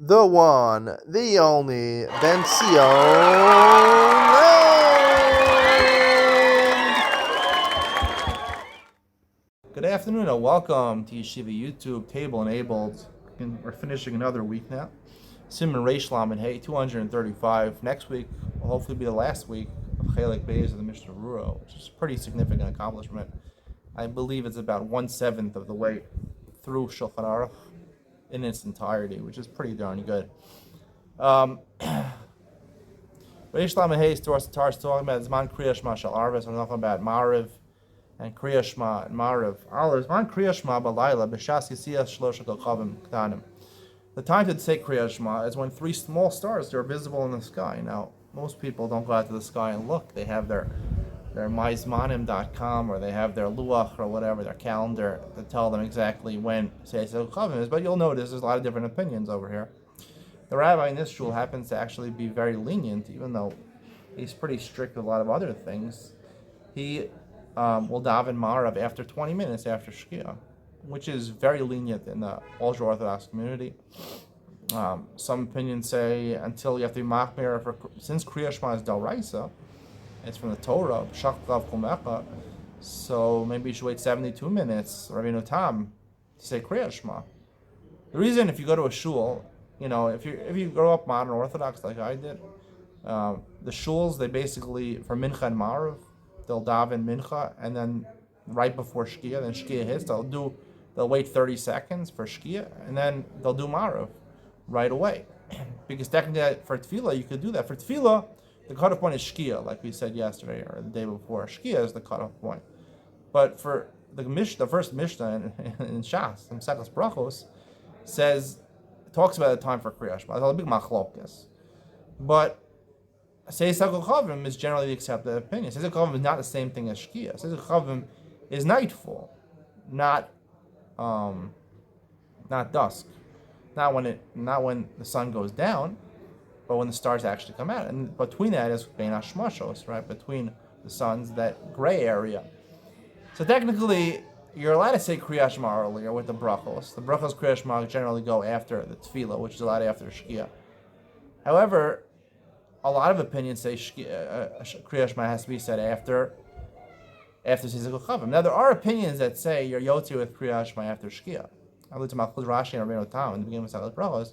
the one, the only, Benzion. Good afternoon and welcome to Yeshiva YouTube, Table Enabled. We're finishing another week now. Simon Reish Lamed Hey, 235. Next week will hopefully be the last week of Chelek Beis of the Mishnah Rura, which is a pretty significant accomplishment. I believe it's about 1/7 of the way through Shulchan Aruch in its entirety, which is pretty darn good. Reish Lamed Hey starts talking about Zman Kriya Shema Shel Arvis. I'm talking about Ma'ariv and Kriya Shema and Ma'ariv. Zman Kriya Shema B'Layla B'Shas Yisiyas Shlosha Kochavim K'tanim. The time to say Kriya Shema is when 3 small stars are visible in the sky. Now, most people don't go out to the sky and look. They have their myzmanim.com or they have their luach or whatever, their calendar, to tell them exactly when Seiz HaKochavim is. But you'll notice there's a lot of different opinions over here. The rabbi in this shul happens to actually be very lenient, even though he's pretty strict with a lot of other things. He will daven Ma'ariv after 20 minutes after Shkia, which is very lenient in the ultra-Orthodox community. Some opinions say until you have to be machmir, since Kriya Shema is D'Oraisa, it's from the Torah, Shachtav Kumecha, so maybe you should wait 72 minutes, Rabbeinu Tam, to say Kriya Shema. The reason, if you go to a shul, if you grow up modern Orthodox like I did, the shuls, they basically, for Mincha and Ma'ariv, they'll daven Mincha, and then right before Shkia, then Shkia hits, they'll wait 30 seconds for Shkia, and then they'll do Ma'ariv right away. Because technically for Tefillah, you could do that. For Tefillah, the cutoff point is Shkia, like we said yesterday or the day before. Shkia is the cutoff point. But for the first Mishnah in Shas, in Sekas Brachos, talks about the time for Kriya Shema. It's a big machlokes. But Seiz HaKochavim is generally the accepted opinion. Seiz HaKochavim is not the same thing as Shkia. Seiz HaKochavim is nightfall, not dusk, not when the sun goes down, but when the stars actually come out. And between that is Bein HaShmashos, right? Between the suns, that gray area. So technically, you're allowed to say Kriya Shema earlier with the brachos. The brachos Kriya Shema generally go after the tefillah, which is allowed after Shkia. However, a lot of opinions say Kriya Shema has to be said after Seiz HaKochavim. Now, there are opinions that say you're yotzi with Kriya Shema after Shkia. I looked at Malchus Rashi and Rabbeinu Tam in the beginning of Masechet Brachos.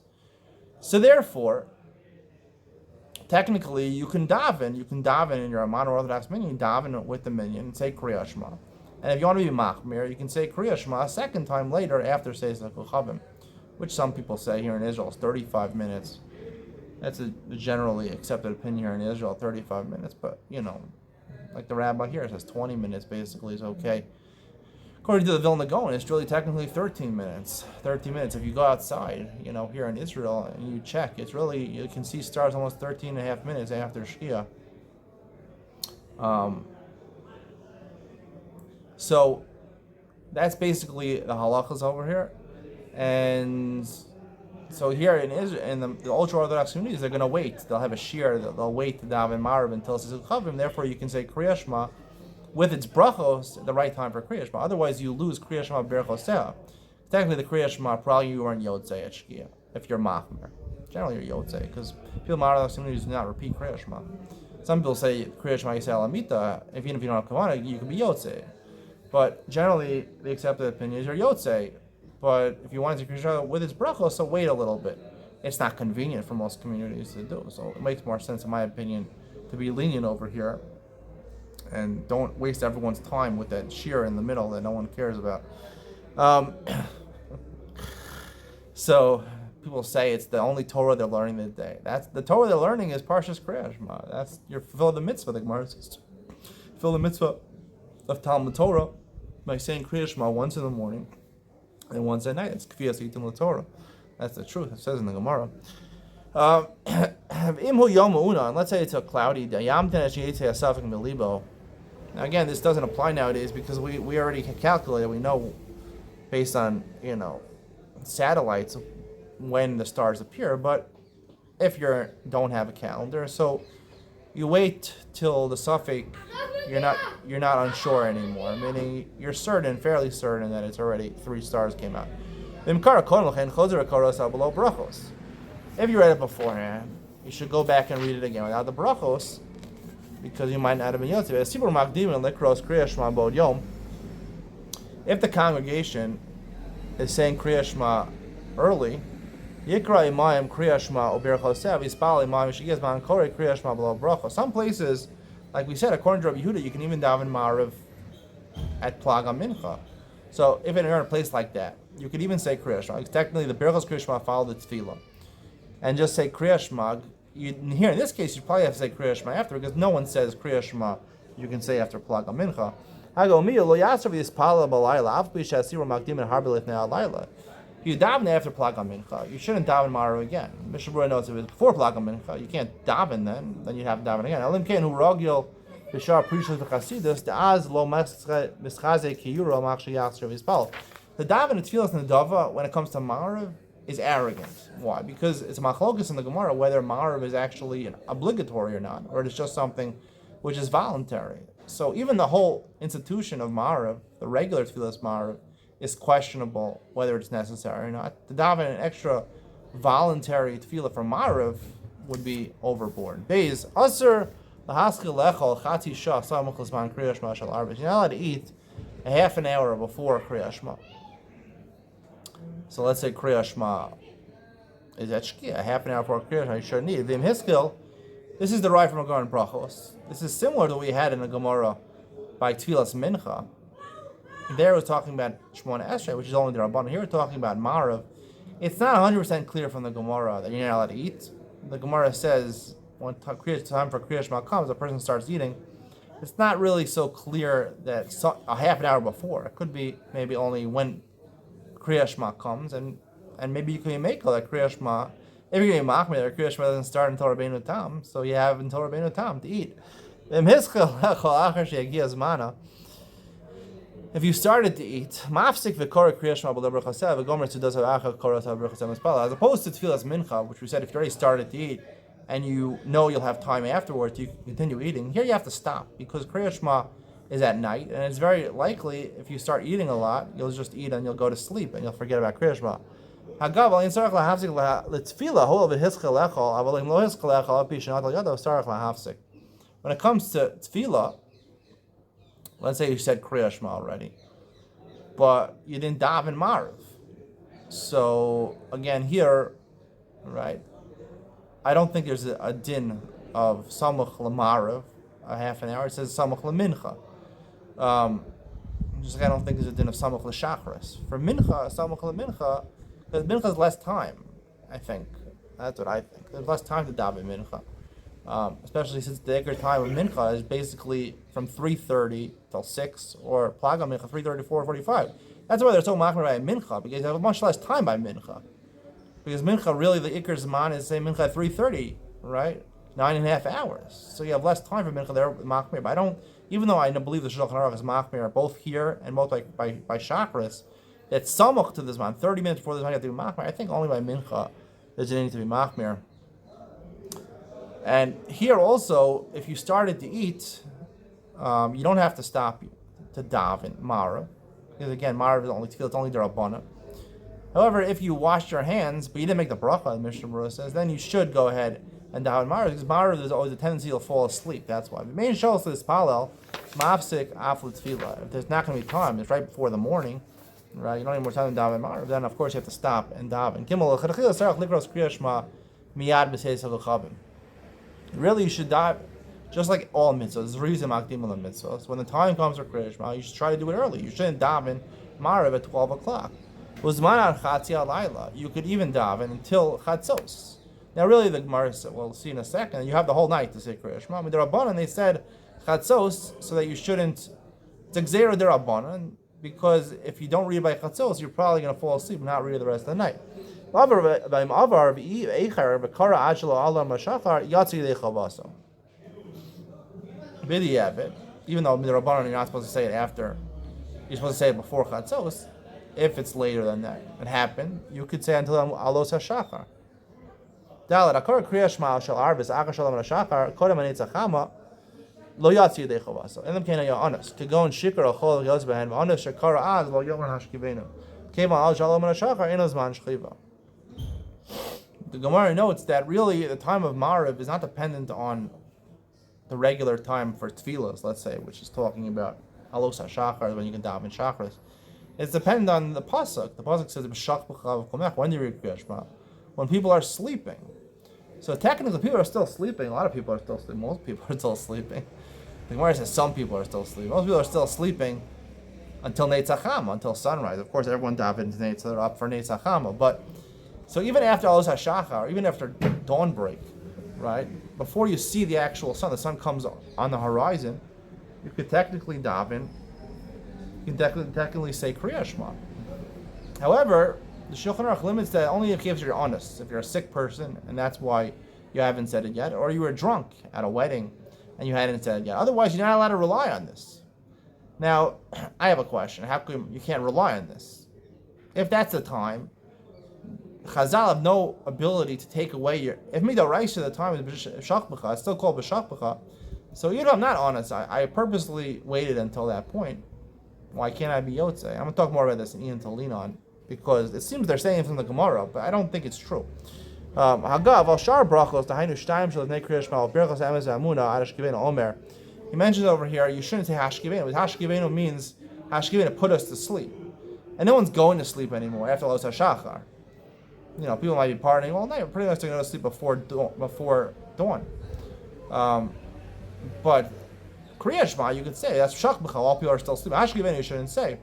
So therefore, technically, you can daven in your modern Orthodox minyan, daven with the minyan and say Kriya Shema. And if you want to be machmir, you can say Kriya Shema a second time later after Seiz HaKochavim, which some people say here in Israel is 35 minutes. That's a generally accepted opinion here in Israel, 35 minutes. But, like the rabbi here says 20 minutes basically is okay. According to the Vilna Gaon, it's really technically 13 minutes. 13 minutes. If you go outside, here in Israel, and you check, it's really, you can see stars almost 13 and a half minutes after Shkia. So that's basically the halachas over here. And so here in Israel, in the ultra-Orthodox communities, they're going to wait. They'll have a shir. They'll wait to daven Ma'ariv until Seiz HaKochavim. Therefore, you can say Kriya Shema with its brachos at the right time for Kriya Shema. Otherwise, you lose Kriya Shema b'Berachoseh. Technically, the Kriya Shema, probably you weren't Yotzei at Shkia, if you're Machmer. Generally, you're Yotzei, because people in the Orthodox communities do not repeat Kriya Shema. Some people say Kriya Shema Yisrael Alamita, even if you don't have Kavanah, you can be Yotzei. But generally, the accepted opinion is you're Yotzei. But if you want to Kriya Shema with its brachos, so wait a little bit. It's not convenient for most communities to do, so it makes more sense, in my opinion, to be lenient over here. And don't waste everyone's time with that shear in the middle that no one cares about. So people say it's the only Torah they're learning today. That's the Torah they're learning is Parshas Kriya Shema. That's you're fulfill the mitzvah. The Gemara says, fulfill the mitzvah of Talmud Torah by saying Kriya Shema once in the morning and once at night. It's Kfiyas Yitim Torah. That's the truth. It says in the Gemara. And let's say it's a cloudy day. Now again, this doesn't apply nowadays because we already can calculate. We know based on satellites when the stars appear. But if you don't have a calendar, so you wait till the suffix. You're not unsure anymore. Meaning you're fairly certain that it's already 3 stars came out. If you read it beforehand, you should go back and read it again without the brachos, because you might not have been yotzi. If the congregation is saying Kriya Shema early, Yikra Imayim Kriya Shema Ober Chosev Yispal Imayim Shigez Man Kore Kriya Shema Below Bracha. Some places, like we said, according to Rabbi Yehuda, you can even daven Ma'ariv at Plaga Mincha. So if you're in a place like that, you could even say Kriya Shema. Technically, the Berachos Kriya Shema follow the Tefillah, and just say Kriya Shema. Here in this case, you probably have to say Kriya Shema after, because no one says Kriya Shema. You can say after Plaga Mincha. If you daven after Plaga Mincha, you shouldn't daven Ma'ariv again. Mishnah Berurah notes if it's before Plaga Mincha, you can't daven then you have to daven again. Elim Ken Hu Rogil B'Shar Prishos V'Chasidus De'az Lo Mischazeh Kiyuro Machshi Yachzer V'Yispal. The daven at Tfilas Nedava when it comes to Ma'ariv is arrogant. Why? Because it's machlokas in the Gemara whether Ma'ariv is actually obligatory or not, or it's just something which is voluntary. So even the whole institution of Ma'ariv, the regular Tfilas Ma'ariv, is questionable whether it's necessary or not. To daven an extra voluntary tefillah for Ma'ariv would be overboard. Beis Asr Lahaskil Lechol Chati Shah Samuchlis Man Kriya Shema Shal Arba. You're not allowed to eat a half an hour before Kriya Shema. So let's say Kriya Shema is at Shkia, a half an hour before Kriya Shema. You shouldn't eat. Vim Hiskil. This is the right from a Gemara in Brachos. This is similar to what we had in the Gemara by Tfilas Mincha. There we're talking about Shmona Esrei, which is only the Rabbanan. Here we're talking about Ma'ariv. It's not 100% clear from the Gemara that you're not allowed to eat. The Gemara says when time for Kriya Shema comes, a person starts eating. It's not really so clear that a half an hour before. It could be maybe only when Kriya Shema comes, and maybe you can make that Kriya Shema. If you're going to mock me, that Kriya Shema doesn't start until Rabbeinu Tam, so you have until Rabbeinu Tam to eat. If you started to eat, mafsik v'kora Kriya Shema b'leber chasev v'gomer tzedus ha'acha kora ta'aber chasev mispala, as opposed to Tfilas Mincha, which we said if you already started to eat and you know you'll have time afterwards, you can continue eating. Here you have to stop because Kriya Shema is at night, and it's very likely if you start eating a lot, you'll just eat and you'll go to sleep and you'll forget about Kriya Shema. Hagav al insarach lahafsik l'tefila hol v'hischel echol avalim lo hischel echol al pi shenat al yadav sarach lahafsik. When it comes to tefillah, let's say you said Kriya Shema already, but you didn't daven Ma'ariv. So again, here, right? I don't think there's a din of Samuch l'Ma'ariv, a half an hour. It says Samuch l'Mincha. Just like I don't think there's a din of Samuch l'Shachris. For Mincha, Samuch l'Mincha, because Mincha is less time. I think that's what I think. There's less time to daven Mincha. Especially since the Iker time of Mincha is basically from 3:30 till 6, or Plaga Mincha 3:30 to 4:45. That's why they're so machmir by Mincha, because they have much less time by Mincha. Because Mincha, really, the Iker Zman is, say, Mincha at 3:30, right? 9.5 hours. So you have less time for Mincha there, machmir. But I don't, even though I believe the Shulchan Aruch is machmir, both here and both by Shachris, that Samuch to this man, 30 minutes before this man, you have to be machmir. I think only by Mincha does it need to be machmir. And here also, if you started to eat, you don't have to stop to daven Ma'ariv, because again, Ma'ariv is only tefillah, it's only derabbanan. However, if you washed your hands, but you didn't make the bracha, the Mishnah Berurah says, then you should go ahead and daven Ma'ariv, because Ma'ariv there's always a tendency to fall asleep. That's why. The main shows this palel, mafsik afle tefillah. If there's not going to be time, it's right before the morning, right? You don't need more time to daven Ma'ariv. Then of course you have to stop and daven. Gimel l'chadchila sarach likros kriya shema miyad b'seis haluchavim. Really, you should dive, just like all mitzvahs. Mitzvahs. When the time comes for Kriya Shema, you should try to do it early. You shouldn't daven Ma'ariv at 12 o'clock. You could even daven until Chatzos. Now, really, the Gemara, we'll see in a second, you have the whole night to say Kriya Shema. The Rabbanan, they said Chatzos, so that you shouldn't, it's a Gzeira de Rabbanan, because if you don't read by Chatzos, you're probably going to fall asleep and not read the rest of the night. Even though the Rabbanan, you're not supposed to say it after, you're supposed to say it before Chatzos. If it's later than that, it happened, you could say until Alos HaShachar. Dalet Akar Kriya Shema Shel Arvis Akar Shalom HaShachar Kodem Anitz Achama Lo Yatsi Yidei Chavaso. And them Kena Yohanas to go and Shikar Achol Yos Behen Yohanas Shekara Az Lo Yomer Hashkivenu Kema Al Shalom HaShachar Eno Zman Shchiva. the Gemara notes that really the time of Mariv is not dependent on the regular time for tefillas, let's say, which is talking about Alos HaShachar, when you can daven Shachris. It's dependent on the pasuk. The pasuk says, when do you read Kriya Shema? When people are sleeping. So technically, people are still sleeping. A lot of people are still sleeping. Most people are still sleeping. The Gemara says some people are still sleeping. Most people are still sleeping until Neitzachama, until sunrise. Of course, everyone davens Neitz, so they're up for Neitzachama. But so even after Alos HaShachar, even after dawn break, right, before you see the actual sun, the sun comes on the horizon, you could technically daven. You can technically say Kriya Shema. However, the Shulchan Aruch limits that only if you're honest, if you're a sick person, and that's why you haven't said it yet, or you were drunk at a wedding and you hadn't said it yet. Otherwise, you're not allowed to rely on this. Now, I have a question. How come you can't rely on this? If that's the time, Chazal have no ability to take away your... If Midoraisa the time is B'Shachbcha, it's still called B'Shachbcha. So even though I'm not honest, I purposely waited until that point. Why can't I be Yotze? I'm going to talk more about this in Ian to lean on, because it seems they're saying it from the Gemara, but I don't think it's true. Hagav, al shar brachos, tahainu shtayim shel nevnei kriya shema, al birchos emes v'amuna, ad hashkivenu omer. He mentions over here, you shouldn't say hashkivenu, because hashkivenu means, hashkivenu, put us to sleep. And no one's going to sleep anymore after Los HaShachar. You know, people might be partying all night, pretty much they're going to sleep before dawn. But Kriya Shema, you could say, that's Shachbcha, all people are still sleeping. Hashkivenu, you shouldn't say.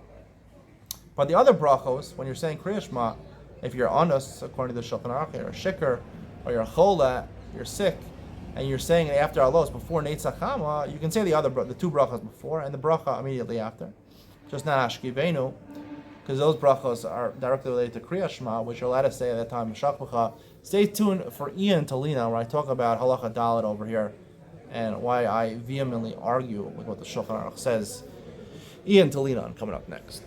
But the other brachos, when you're saying Kriya Shema, if you're honest, according to the Shulchan Aruch, you're a shikr, or you're a chola, you're sick, and you're saying it after Alos, before Neitzachama, you can say the two brachos before, and the bracha immediately after. Just not Hashkivenu, because those brachos are directly related to Kriya Shema, which you're allowed to say at that time, Shachbcha. Stay tuned for Ian Talina, where I talk about Halacha Dalet over here, and why I vehemently argue with what the Shulchan Aruch says. Ian Talina coming up next.